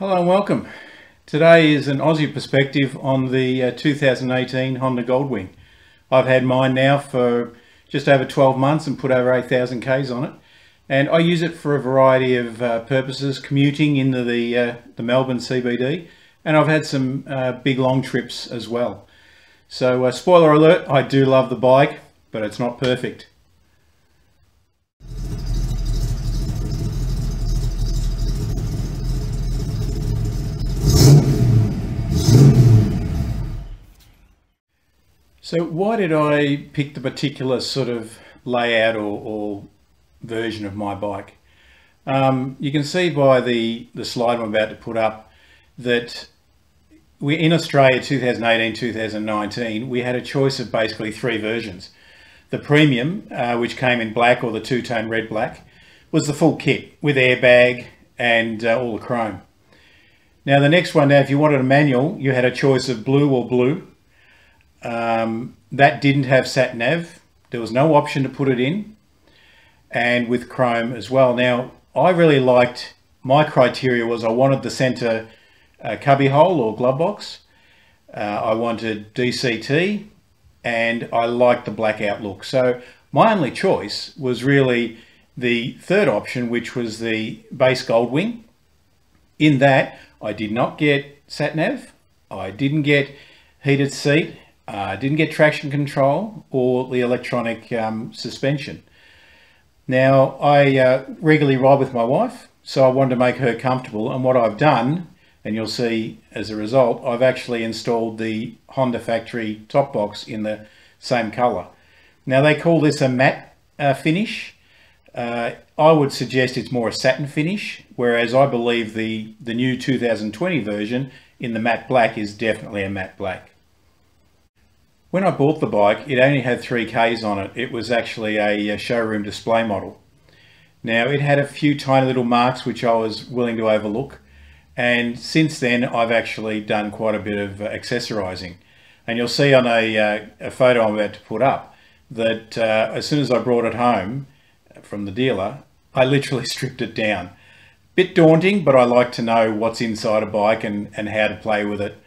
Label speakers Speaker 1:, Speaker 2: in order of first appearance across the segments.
Speaker 1: Hello and welcome. Today is an Aussie perspective on the 2018 Honda Goldwing. I've had mine now for just over 12 months and put over 8,000 Ks on it. And I use it for a variety of purposes, commuting into the Melbourne CBD. And I've had some big long trips as well. So spoiler alert, I do love the bike, but it's not perfect. So why did I pick the particular sort of layout or version of my bike? You can see by the slide I'm about to put up that we in Australia 2018-2019 we had a choice of basically three versions. The premium, which came in black, or the two-tone red black, was the full kit with airbag and all the chrome. Now the next one, if you wanted a manual, you had a choice of blue or blue. That didn't have sat nav. There was no option to put it in, and with chrome as well. Now I really liked, my criteria was I wanted the center cubby hole or glove box. I wanted DCT, and I liked the blackout look. So my only choice was really the third option, which was the base Goldwing. In that I did not get sat nav, I didn't get heated seat, didn't get traction control or the electronic suspension. Now I regularly ride with my wife, so I wanted to make her comfortable, and what I've done, and you'll see as a result, I've actually installed the Honda factory top box in the same color. Now they call this a matte finish. I would suggest it's more a satin finish, whereas I believe the new 2020 version in the matte black is definitely a matte black. When I bought the bike, it only had 3Ks on it. It was actually a showroom display model. Now it had a few tiny little marks which I was willing to overlook, and since then I've actually done quite a bit of accessorizing. And you'll see on a photo I'm about to put up that as soon as I brought it home from the dealer, I literally stripped it down. Bit daunting, but I like to know what's inside a bike and how to play with it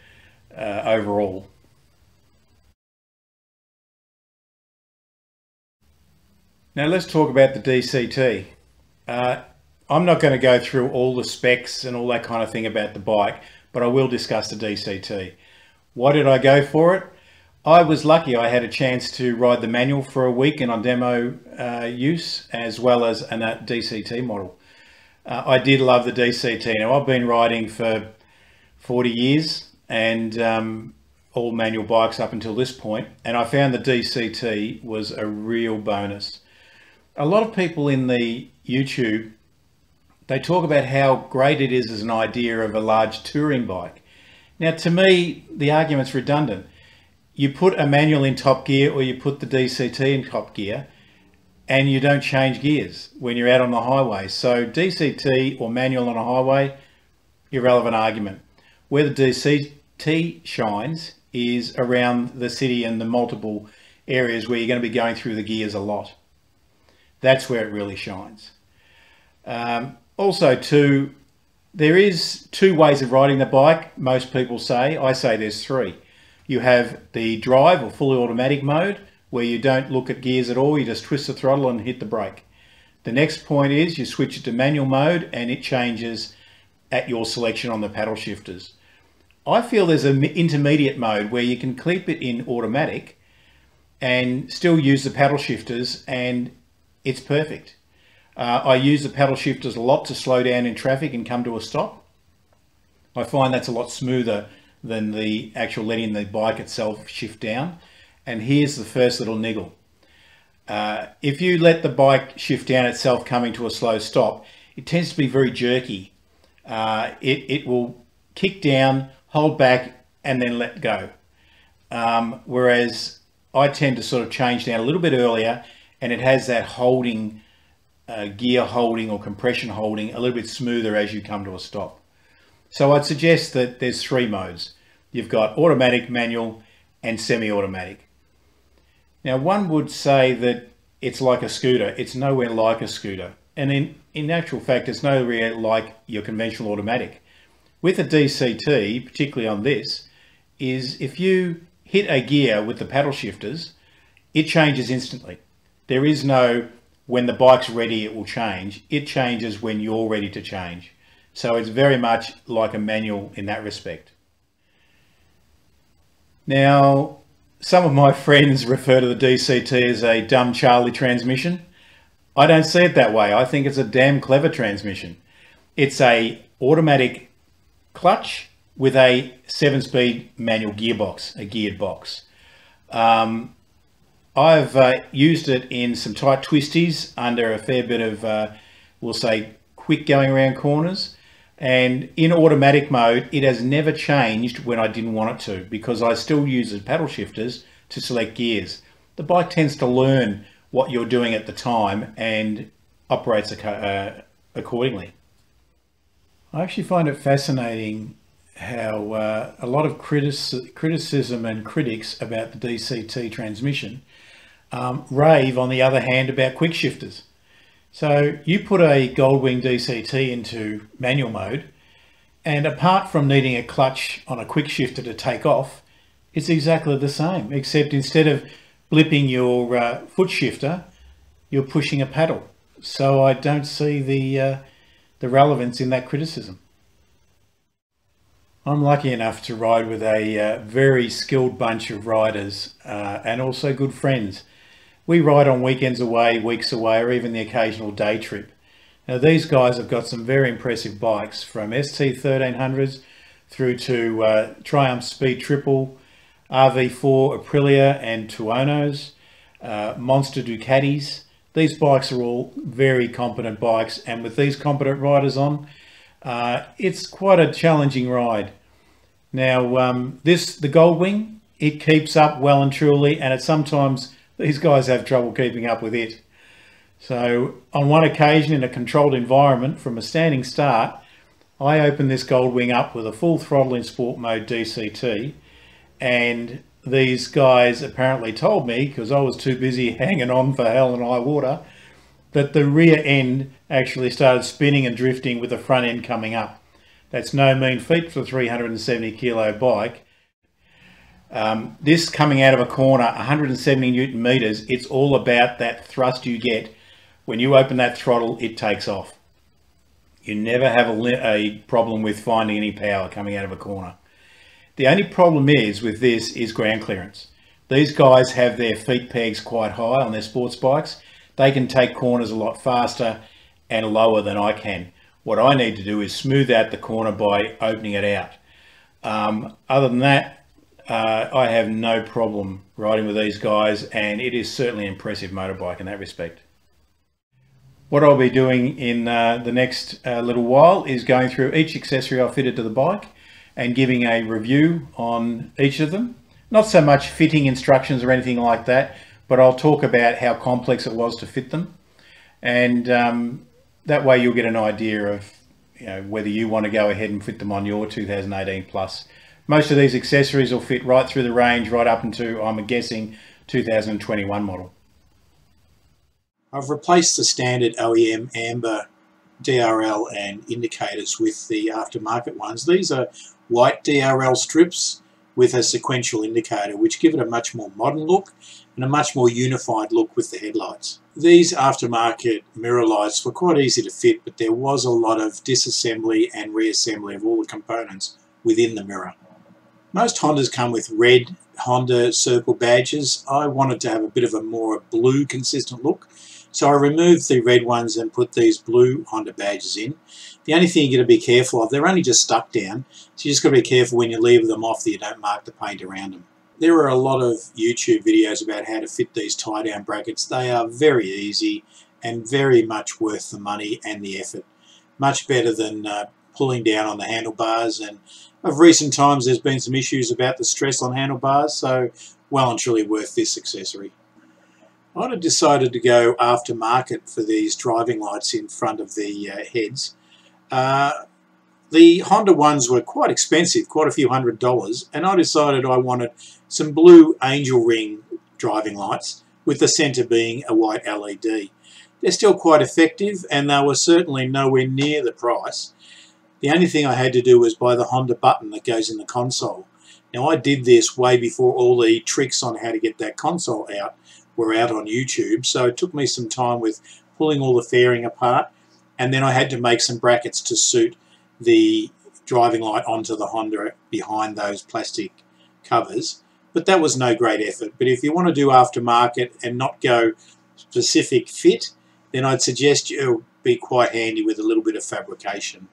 Speaker 1: overall. Now let's talk about the DCT. I'm not going to go through all the specs and all that kind of thing about the bike, but I will discuss the DCT. Why did I go for it? I was lucky. I had a chance to ride the manual for a week and on demo use, as well as a DCT model. I did love the DCT. Now I've been riding for 40 years and all manual bikes up until this point, and I found the DCT was a real bonus. A lot of people in the YouTube, they talk about how great it is as an idea of a large touring bike. Now to me, the argument's redundant. You put a manual in top gear or you put the DCT in top gear and you don't change gears when you're out on the highway. So DCT or manual on a highway, irrelevant argument. Where the DCT shines is around the city and the multiple areas where you're going to be going through the gears a lot. That's where it really shines. Also too, there is two ways of riding the bike, most people say. I say there's three. You have the drive or fully automatic mode, where you don't look at gears at all, you just twist the throttle and hit the brake. The next point is you switch it to manual mode and it changes at your selection on the paddle shifters. I feel there's an intermediate mode where you can keep it in automatic and still use the paddle shifters, and it's perfect. I use the paddle shifters a lot to slow down in traffic and come to a stop. I find that's a lot smoother than the actual letting the bike itself shift down. And here's the first little niggle. If you let the bike shift down itself coming to a slow stop, it tends to be very jerky. It will kick down, hold back, and then let go. Whereas I tend to sort of change down a little bit earlier, and it has that holding, gear holding or compression holding a little bit smoother as you come to a stop. So I'd suggest that there's three modes. You've got automatic, manual, and semi-automatic. Now one would say that it's like a scooter. It's nowhere like a scooter. And in actual fact, it's nowhere like your conventional automatic. With a DCT, particularly on this, is if you hit a gear with the paddle shifters, it changes instantly. There is no when the bike's ready it will change. It changes when you're ready to change. So it's very much like a manual in that respect. Now, some of my friends refer to the DCT as a dumb Charlie transmission. I don't see it that way. I think it's a damn clever transmission. It's a automatic clutch with a 7-speed manual gearbox, a geared box. I've used it in some tight twisties under a fair bit of, we'll say, quick going around corners. And in automatic mode, it has never changed when I didn't want it to, because I still use the paddle shifters to select gears. The bike tends to learn what you're doing at the time and operates accordingly. I actually find it fascinating how a lot of criticism and critics about the DCT transmission rave, on the other hand, about quick shifters. So you put a Goldwing DCT into manual mode, and apart from needing a clutch on a quick shifter to take off, it's exactly the same, except instead of blipping your foot shifter, you're pushing a paddle. So I don't see the relevance in that criticism. I'm lucky enough to ride with a very skilled bunch of riders and also good friends. We ride on weekends away, weeks away, or even the occasional day trip. Now these guys have got some very impressive bikes, from ST1300s through to Triumph Speed Triple, RV4 Aprilia and Tuonos, Monster Ducatis. These bikes are all very competent bikes, and with these competent riders on, it's quite a challenging ride. Now the Goldwing, it keeps up well and truly, and sometimes these guys have trouble keeping up with it. So on one occasion, in a controlled environment from a standing start, I opened this Goldwing up with a full throttle in sport mode DCT, and these guys apparently told me, because I was too busy hanging on for hell and high water, that the rear end actually started spinning and drifting with the front end coming up. That's no mean feat for a 370 kilo bike. This coming out of a corner, 170 Newton meters, it's all about that thrust you get. When you open that throttle, it takes off. You never have a problem with finding any power coming out of a corner. The only problem is with this is ground clearance. These guys have their feet pegs quite high on their sports bikes. They can take corners a lot faster and lower than I can. What I need to do is smooth out the corner by opening it out. Other than that, I have no problem riding with these guys, and it is certainly an impressive motorbike in that respect. What I'll be doing in the next little while is going through each accessory I fitted to the bike and giving a review on each of them. Not so much fitting instructions or anything like that, but I'll talk about how complex it was to fit them, and that way you'll get an idea of whether you want to go ahead and fit them on your 2018 plus. Most of these accessories will fit right through the range, right up into, I'm guessing, 2021 model. I've replaced the standard OEM amber DRL and indicators with the aftermarket ones. These are white DRL strips with a sequential indicator, which give it a much more modern look and a much more unified look with the headlights. These aftermarket mirror lights were quite easy to fit, but there was a lot of disassembly and reassembly of all the components within the mirror. Most Hondas come with red Honda circle badges. I wanted to have a bit of a more blue consistent look, so I removed the red ones and put these blue Honda badges in. The only thing you got to be careful of, they're only just stuck down, so you just got to be careful when you leave them off that you don't mark the paint around them. There are a lot of YouTube videos about how to fit these tie-down brackets. They are very easy and very much worth the money and the effort. Much better than pulling down on the handlebars, and of recent times there's been some issues about the stress on handlebars, so well and truly worth this accessory. I had decided to go aftermarket for these driving lights in front of the heads. The Honda ones were quite expensive, quite a few $100s, and I decided I wanted some blue angel ring driving lights with the centre being a white LED. They're still quite effective, and they were certainly nowhere near the price.
Speaker 2: The only thing I had to do was buy the Honda button that goes in the console. Now I did this way before all the tricks on how to get that console out were out on YouTube, so it took me some time with pulling all the fairing apart, and then I had to make some brackets to suit the driving light onto the Honda behind those plastic covers. But that was no great effort. But if you want to do aftermarket and not go specific fit, then I'd suggest you be quite handy with a little bit of fabrication.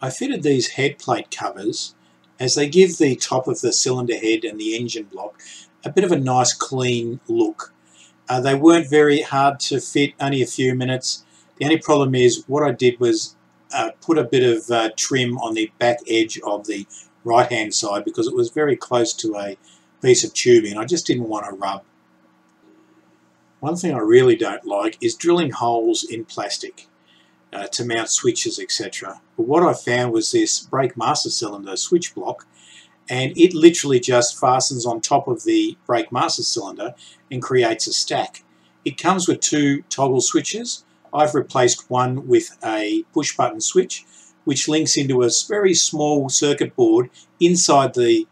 Speaker 2: I fitted these head plate covers as they give the top of the cylinder head and the engine block a bit of a nice clean look. They weren't very hard to fit, only a few minutes. The only problem is what I did was put a bit of trim on the back edge of the right hand side because it was very close to a piece of tubing. I just didn't want to rub. One thing I really don't like is drilling holes in plastic to mount switches, etc. But what I found was this brake master cylinder switch block, and it literally just fastens on top of the brake master cylinder and creates a stack. It comes with two toggle switches. I've replaced one with a push button switch which links into a very small circuit board inside the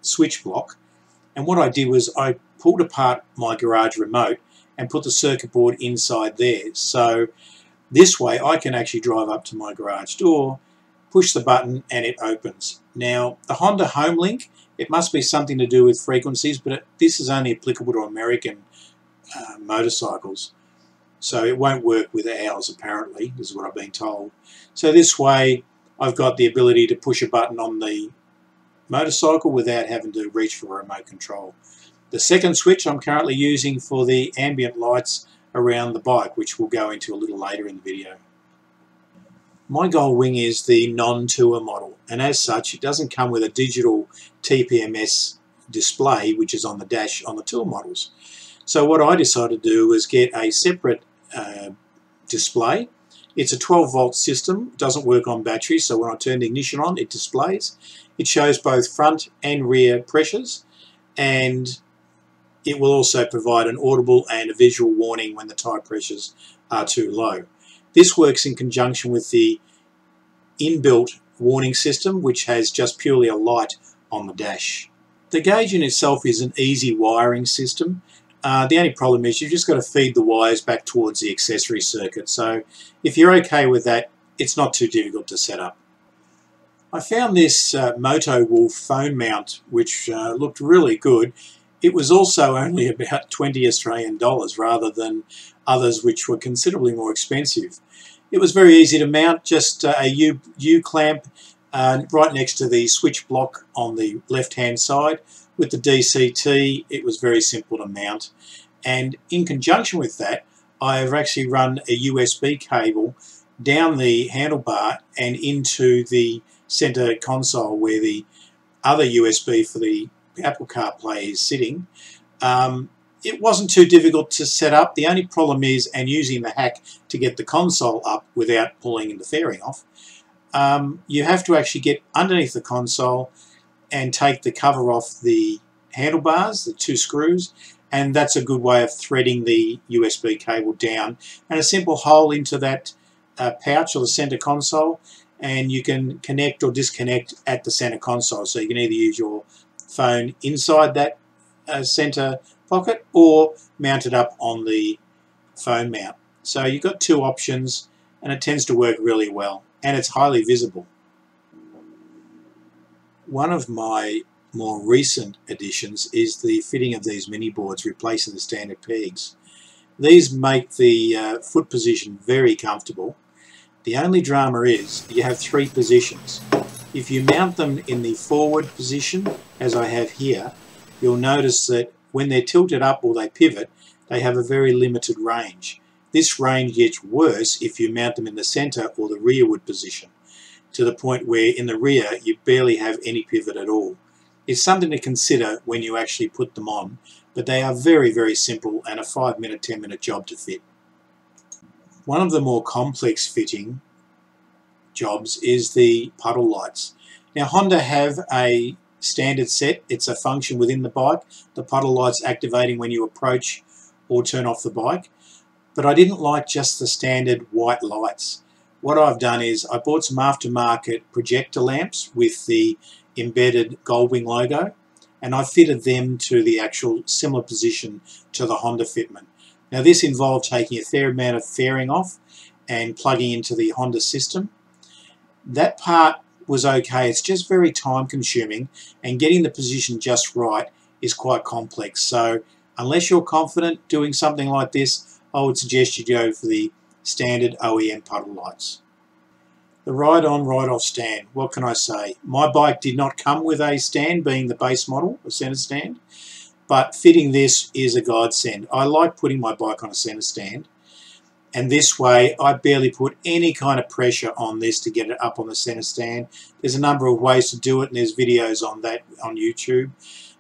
Speaker 2: switch block, and what I did was I pulled apart my garage remote and put the circuit board inside there. So this way I can actually drive up to my garage door, push the button, and it opens. Now the Honda Home Link, it must be something to do with frequencies, but this is only applicable to American motorcycles. So it won't work with ours apparently, is what I've been told. So this way I've got the ability to push a button on the motorcycle without having to reach for a remote control. The second switch I'm currently using for the ambient lights around the bike, which we'll go into a little later in the video. My Goldwing is the non-tour model, and as such it doesn't come with a digital TPMS display which is on the dash on the tour models. So what I decided to do was get a separate display. It's a 12 volt system, doesn't work on battery, so when I turn the ignition on it displays. It shows both front and rear pressures, and it will also provide an audible and a visual warning when the tyre pressures are too low. This works in conjunction with the inbuilt warning system, which has just purely a light on the dash. The gauge in itself is an easy wiring system. The only problem is you've just got to feed the wires back towards the accessory circuit. So if you're okay with that, it's not too difficult to set up. I found this Moto Wolf phone mount which looked really good. It was also only about 20 Australian dollars rather than others which were considerably more expensive. It was very easy to mount, just a U-clamp right next to the switch block on the left hand side. With the DCT it was very simple to mount, and in conjunction with that I have actually run a USB cable down the handlebar and into the center console where the other USB for the Apple CarPlay is sitting. It wasn't too difficult to set up. The only problem is, and using the hack to get the console up without pulling the fairing off, you have to actually get underneath the console and take the cover off the handlebars, the two screws, and that's a good way of threading the USB cable down, and a simple hole into that pouch or the center console, and you can connect or disconnect at the center console. So you can either use your phone inside that center pocket or mount it up on the phone mount. So you've got two options, and it tends to work really well, and it's highly visible. One of my more recent additions is the fitting of these mini boards, replacing the standard pegs. These make the foot position very comfortable. The only drama is you have three positions. If you mount them in the forward position, as I have here, you'll notice that when they're tilted up or they pivot, they have a very limited range. This range gets worse if you mount them in the center or the rearward position, to the point where in the rear you barely have any pivot at all. It's something to consider when you actually put them on, but they are very, very simple and a 5-minute, 10-minute job to fit. One of the more complex fitting jobs is the puddle lights. Now Honda have a standard set. It's a function within the bike, the puddle lights activating when you approach or turn off the bike, but I didn't like just the standard white lights. what I've done is I bought some aftermarket projector lamps with the embedded Goldwing logo, and I fitted them to the actual similar position to the Honda fitment. Now this involved taking a fair amount of fairing off and plugging into the Honda system. That part was okay, it's just very time consuming, and getting the position just right is quite complex. So unless you're confident doing something like this, I would suggest you go for the standard OEM puddle lights. The ride-on, ride-off stand, what can I say? My bike did not come with a stand, being the base model, a centre stand, but fitting this is a godsend. I like putting my bike on a centre stand, and this way I barely put any kind of pressure on this to get it up on the centre stand. There's a number of ways to do it, and there's videos on that on YouTube.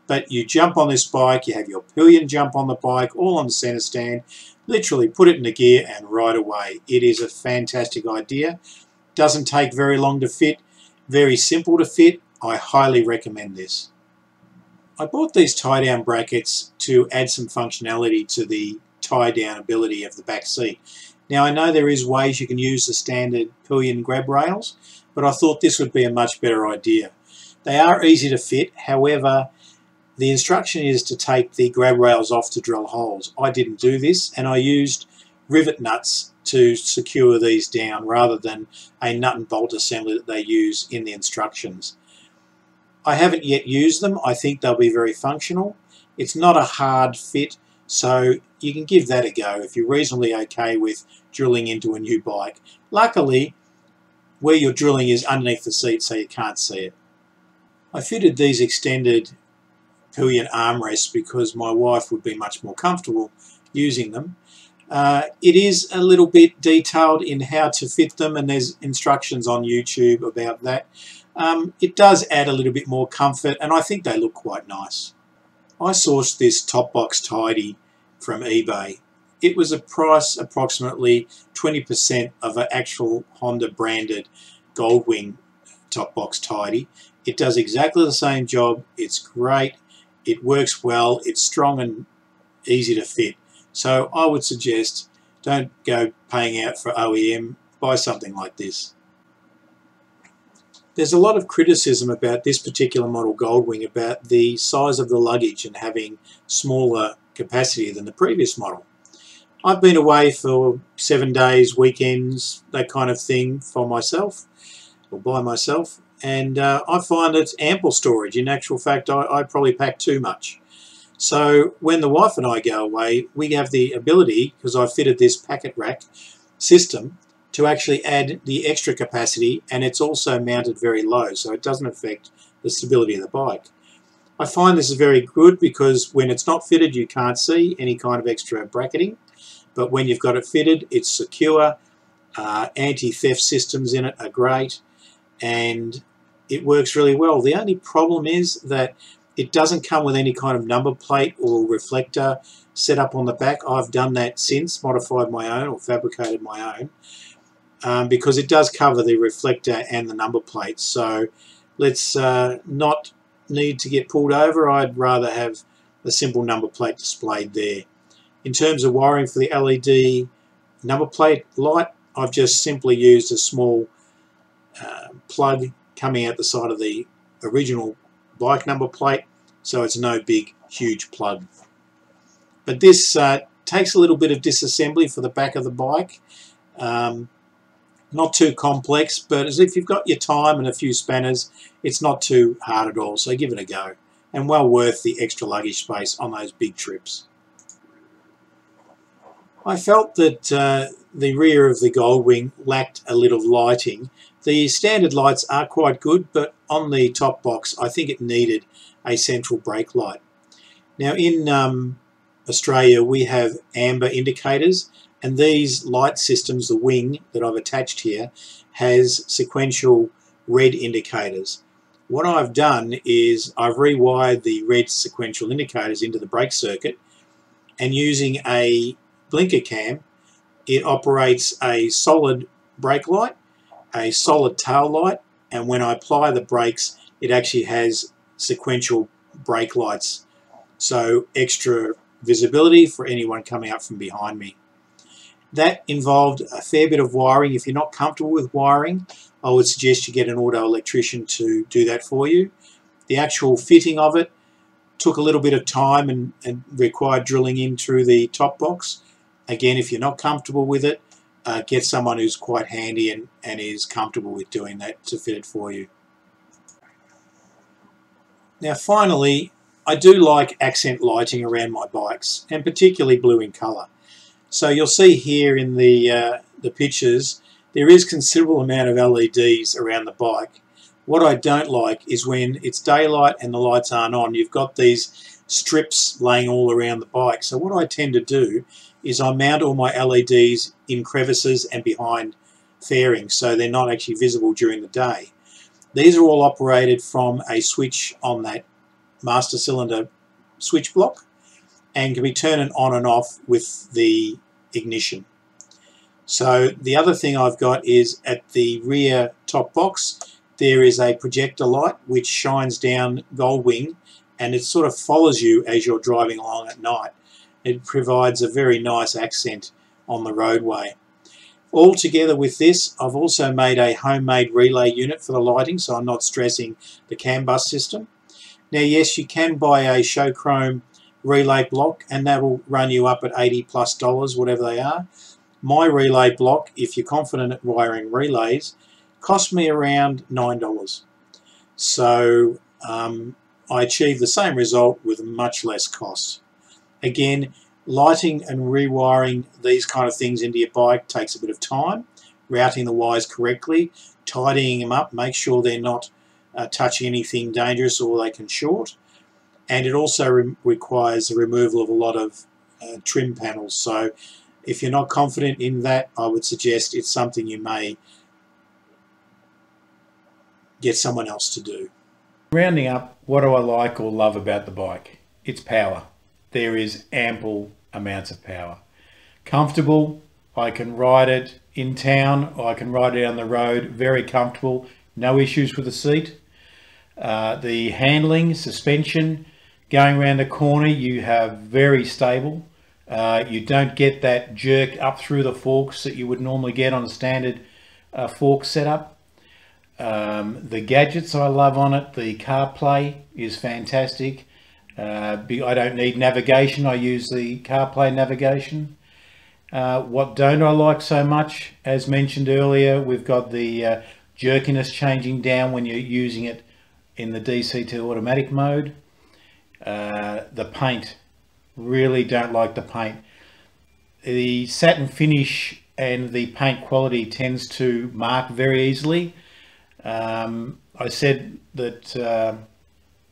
Speaker 2: But you jump on this bike, you have your pillion jump on the bike, all on the centre stand, literally put it into gear and ride away. It is a fantastic idea. Doesn't take very long to fit, very simple to fit. I highly recommend this. I bought these tie-down brackets to add some functionality to the tie-down ability of the back seat. Now I know there is ways you can use the standard pillion grab rails, but I thought this would be a much better idea. They are easy to fit, however, the instruction is to take the grab rails off to drill holes. I didn't do this, and I used rivet nuts to secure these down rather than a nut and bolt assembly that they use in the instructions. I haven't yet used them. I think they'll be very functional. It's not a hard fit, so you can give that a go if you're reasonably okay with drilling into a new bike. Luckily, where you're drilling is underneath the seat, so you can't see it. I fitted these extended pillion armrests because my wife would be much more comfortable using them. It is a little bit detailed in how to fit them, and there's instructions on YouTube about that. It does add a little bit more comfort, and I think they look quite nice. I sourced this top box tidy from eBay. It was a price approximately 20% of an actual Honda branded Goldwing top box tidy. It does exactly the same job. It's great. It works well. It's strong and easy to fit. So I would suggest don't go paying out for OEM, buy something like this. There's a lot of criticism about this particular model Goldwing about the size of the luggage and having smaller capacity than the previous model. I've been away for 7 days, weekends, that kind of thing for myself, or by myself, and I find it's ample storage. In actual fact, I probably pack too much. So when the wife and I go away, we have the ability, because I fitted this packet rack system, to actually add the extra capacity, and it's also mounted very low, so it doesn't affect the stability of the bike. I find this is very good because when it's not fitted, you can't see any kind of extra bracketing, but when you've got it fitted, it's secure. Anti-theft systems in it are great, and it works really well. The only problem is that it doesn't come with any kind of number plate or reflector set up on the back. I've done that since, modified my own or fabricated my own, because it does cover the reflector and the number plate. So let's not need to get pulled over. I'd rather have a simple number plate displayed there. In terms of wiring for the LED number plate light, I've just simply used a small plug coming out the side of the original bike number plate, so it's no big huge plug. But this takes a little bit of disassembly for the back of the bike. Not too complex, but as if you've got your time and a few spanners, it's not too hard at all, so give it a go, and well worth the extra luggage space on those big trips. I felt that the rear of the Goldwing lacked a little lighting. The standard lights are quite good, but on the top box I think it needed a central brake light. Now in Australia we have amber indicators, and these light systems, the wing that I've attached here, has sequential red indicators. What I've done is I've rewired the red sequential indicators into the brake circuit, and using a blinker cam, it operates a solid brake light, a solid tail light, and when I apply the brakes, it actually has sequential brake lights, so extra visibility for anyone coming up from behind me. That involved a fair bit of wiring. If you're not comfortable with wiring, I would suggest you get an auto electrician to do that for you. The actual fitting of it took a little bit of time and required drilling in through the top box. Again, if you're not comfortable with it, get someone who's quite handy and is comfortable with doing that to fit it for you. Now finally, I do like accent lighting around my bikes, and particularly blue in colour. So you'll see here in the pictures, there is considerable amount of LEDs around the bike. What I don't like is when it's daylight and the lights aren't on, you've got these strips laying all around the bike. So what I tend to do is I mount all my LEDs in crevices and behind fairings, so they're not actually visible during the day. These are all operated from a switch on that master cylinder switch block and can be turned on and off with the ignition. So the other thing I've got is at the rear top box there is a projector light which shines down Goldwing, and it sort of follows you as you're driving along at night. It provides a very nice accent on the roadway. All together with this, I've also made a homemade relay unit for the lighting, so I'm not stressing the CAN bus system. Now yes, you can buy a show chrome relay block and that will run you up at $80+, whatever they are. My relay block, if you're confident at wiring relays, cost me around $9. So I achieved the same result with much less cost. Again, lighting and rewiring these kind of things into your bike takes a bit of time. Routing the wires correctly, tidying them up, make sure they're not touching anything dangerous or they can short. And it also requires the removal of a lot of trim panels. So if you're not confident in that, I would suggest it's something you may get someone else to do.
Speaker 1: Rounding up, what do I like or love about the bike? It's power. There is ample amounts of power. Comfortable, I can ride it in town, I can ride it down the road, very comfortable, no issues with the seat. The handling, suspension, going around the corner, you have very stable. You don't get that jerk up through the forks that you would normally get on a standard fork setup. The gadgets I love on it, the CarPlay is fantastic. I don't need navigation, I use the CarPlay navigation. What don't I like so much, as mentioned earlier, we've got the jerkiness changing down when you're using it in the DCT automatic mode. The paint, really don't like the paint. The satin finish and the paint quality tends to mark very easily. I said that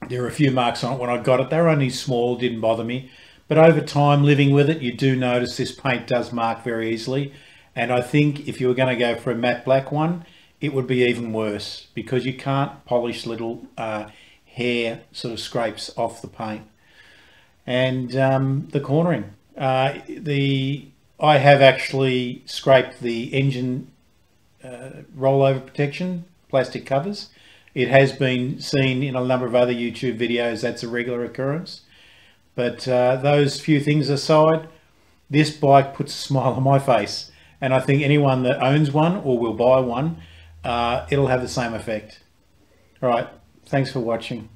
Speaker 1: there were a few marks on it when I got it. They were only small, didn't bother me. But over time, living with it, you do notice this paint does mark very easily. And I think if you were going to go for a matte black one, it would be even worse because you can't polish little hair sort of scrapes off the paint. And the cornering. I have actually scraped the engine rollover protection, plastic covers. It has been seen in a number of other YouTube videos, that's a regular occurrence. But those few things aside, this bike puts a smile on my face. And I think anyone that owns one or will buy one, it'll have the same effect. All right, thanks for watching.